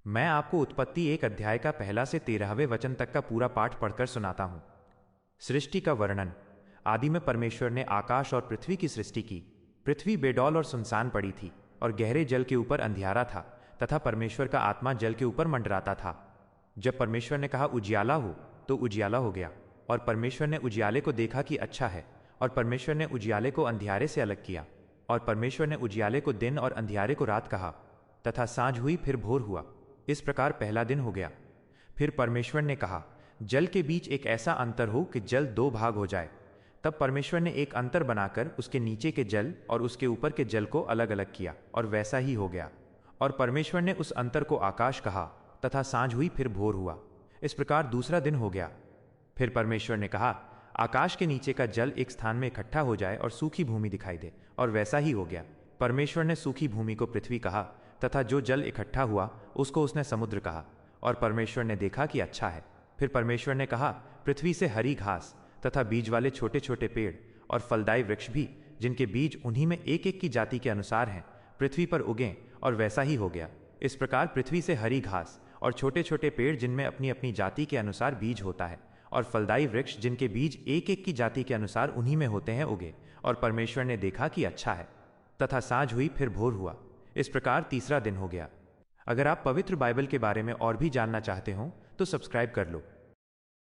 मैं आपको उत्पत्ति एक अध्याय का पहला से 13वें वचन तक का पूरा पाठ पढ़कर सुनाता हूं। सृष्टि का वर्णन। आदि में परमेश्वर ने आकाश और पृथ्वी की सृष्टि की। पृथ्वी बेडौल और सुनसान पड़ी थी और गहरे जल के ऊपर अंधियारा था तथा परमेश्वर का आत्मा जल के ऊपर मंडराता था। जब परमेश्वर ने कहा उजियाला हो, तो उजियाला हो गया। और परमेश्वर ने उजियाले को देखा कि अच्छा है। और परमेश्वर ने उजियाले को अंधियारे से अलग किया। और परमेश्वर ने उजियाले को दिन और अंधियारे को रात कहा। तथा सांझ हुई, फिर भोर हुआ। इस प्रकार पहला दिन हो गया। फिर परमेश्वर ने कहा, जल के बीच एक ऐसा अंतर हो कि जल दो भाग हो जाए। तब परमेश्वर ने एक अंतर बनाकर उसके नीचे के जल और उसके ऊपर के जल को अलग अलग किया, और वैसा ही हो गया। और परमेश्वर ने उस अंतर को आकाश कहा। तथा सांझ हुई, फिर भोर हुआ। इस प्रकार दूसरा दिन हो गया। फिर परमेश्वर ने कहा, आकाश के नीचे का जल एक स्थान में इकट्ठा हो जाए और सूखी भूमि दिखाई दे, और वैसा ही हो गया। परमेश्वर ने सूखी भूमि को पृथ्वी कहा, तथा जो जल इकट्ठा हुआ उसको उसने समुद्र कहा। और परमेश्वर ने देखा कि अच्छा है। फिर परमेश्वर ने कहा, पृथ्वी से हरी घास तथा बीज वाले छोटे छोटे पेड़ और फलदायी वृक्ष भी, जिनके बीज उन्हीं में एक एक की जाति के अनुसार हैं, पृथ्वी पर उगें, और वैसा ही हो गया। इस प्रकार पृथ्वी से हरी घास और छोटे छोटे पेड़ जिनमें अपनी अपनी जाति के अनुसार बीज होता है, और फलदायी वृक्ष जिनके बीज एक एक की जाति के अनुसार उन्हीं में होते हैं, उगे। और परमेश्वर ने देखा कि अच्छा है। तथा सांझ हुई, फिर भोर हुआ। इस प्रकार तीसरा दिन हो गया। अगर आप पवित्र बाइबल के बारे में और भी जानना चाहते हो तो सब्सक्राइब कर लो।